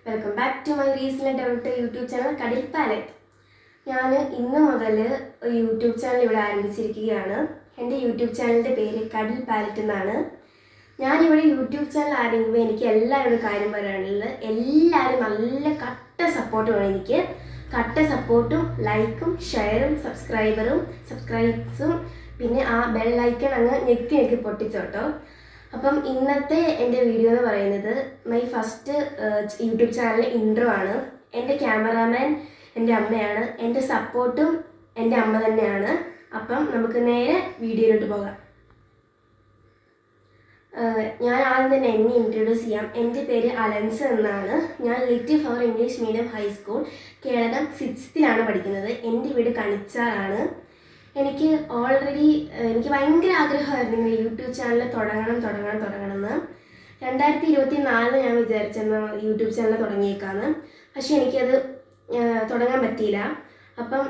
Welcome back to my recent developed YouTube channel കടിൽ പാലറ്റ്. ഞാൻ ഇന്ന് മുതൽ ഒരു യൂട്യൂബ് ചാനൽ ഇവിടെ ആരംഭിച്ചിരിക്കുകയാണ്. എൻ്റെ യൂട്യൂബ് ചാനലിൻ്റെ പേര് കടിൽ പാലറ്റ് എന്നാണ്. ഞാനിവിടെ യൂട്യൂബ് ചാനൽ ആരംഭിക്കുമ്പോൾ എനിക്ക് എല്ലാവരോടും കാര്യം പറയാനുള്ളത്, എല്ലാവരും നല്ല കട്ട സപ്പോർട്ട് വേണം. എനിക്ക് കട്ട സപ്പോർട്ടും ലൈക്കും ഷെയറും സബ്സ്ക്രൈബ്സും പിന്നെ ആ ബെൽ ഐക്കൺ അങ്ങ് ഞെക്കി പൊട്ടിച്ചോട്ടോ. അപ്പം ഇന്നത്തെ എൻ്റെ വീഡിയോ എന്ന് പറയുന്നത് my first YouTube channel intro ആണ്. എൻ്റെ ക്യാമറാമാൻ എൻ്റെ അമ്മയാണ്, എൻ്റെ സപ്പോർട്ടും എൻ്റെ അമ്മ തന്നെയാണ്. അപ്പം നമുക്ക് നേരെ വീഡിയോയിലോട്ട് പോകാം. ഞാൻ ആദ്യം തന്നെ എന്നെ ഇൻട്രൊഡ്യൂസ് ചെയ്യാം. എൻ്റെ പേര് അലൻസ് എന്നാണ്. ഞാൻ little flower English medium high school Kelakam 6th പഠിക്കുന്നത്. എൻ്റെ വീട് കണിച്ചാറാണ്. എനിക്ക് ഭയങ്കര ആഗ്രഹമായിരുന്നു ഇങ്ങനെ യൂട്യൂബ് ചാനൽ തുടങ്ങണമെന്ന്. 2024 ഞാൻ വിചാരിച്ചെന്ന് യൂട്യൂബ് ചാനൽ തുടങ്ങിയേക്കാന്ന്. പക്ഷെ എനിക്കത് തുടങ്ങാൻ പറ്റിയില്ല. അപ്പം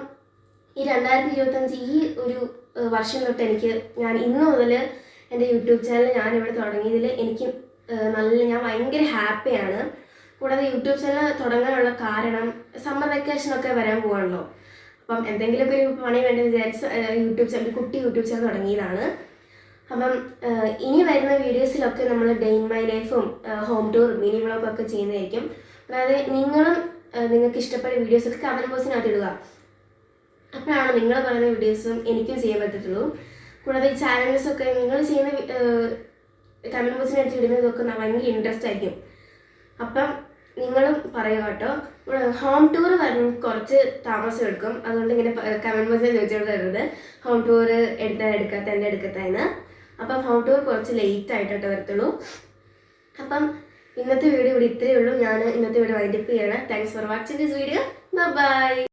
ഈ 2025 ഈ ഒരു വർഷം തൊട്ട് ഞാൻ ഇന്ന് മുതൽ എൻ്റെ യൂട്യൂബ് ചാനൽ ഞാനിവിടെ തുടങ്ങിയതിൽ ഞാൻ ഭയങ്കര ഹാപ്പിയാണ്. കൂടാതെ യൂട്യൂബ് ചാനൽ തുടങ്ങാനുള്ള കാരണം സമ്മർ വെക്കേഷനൊക്കെ വരാൻ പോവാണല്ലോ. അപ്പം എന്തെങ്കിലുമൊക്കെ ഒരു പണി വേണ്ടി വിചാരിച്ച് കുട്ടി യൂട്യൂബ് ചാനൽ തുടങ്ങിയതാണ്. അപ്പം ഇനി വരുന്ന വീഡിയോസിലൊക്കെ നമ്മൾ ഡേ ഇൻ മൈ ലൈഫും ഹോം ടൂർ മിനി വ്ളോഗൊക്കെ ചെയ്യുന്നതായിരിക്കും. അതായത് നിങ്ങൾക്ക് ഇഷ്ടപ്പെട്ട വീഡിയോസൊക്കെ കമൻറ്റ് ബോക്സിനകത്ത് ഇടുക. അപ്പോഴാണ് നിങ്ങൾ പറയുന്ന വീഡിയോസും എനിക്കും ചെയ്യാൻ പറ്റത്തുള്ളൂ. കൂടാതെ ഈ ചാനൽസൊക്കെ നിങ്ങൾ ചെയ്യുന്ന കമൻറ്റ് ബോക്സിനകത്ത് ഇടുന്നതൊക്കെ ഭയങ്കര ഇൻട്രസ്റ്റ് ആയിരിക്കും. അപ്പം നിങ്ങളും പറയുക കേട്ടോ. ഹോം ടൂർ വരാൻ കുറച്ച് താമസം എടുക്കും. അതുകൊണ്ട് ഇങ്ങനെ കമൻറ്റ് ബോക്സിൽ ചോദിച്ചോണ്ട് തരുന്നത് ഹോം ടൂർ എടുക്കാത്തതെന്ന്. അപ്പം ഹോം ടൂർ കുറച്ച് ലേറ്റ് ആയിട്ടോട്ട് വരത്തുള്ളൂ. അപ്പം ഇന്നത്തെ വീഡിയോ ഇവിടെ ഇത്രയേ ഉള്ളൂ. ഞാൻ ഇന്നത്തെ വീഡിയോ വൈൻഡപ്പ് ചെയ്യണം. Thanks for watching this video. By.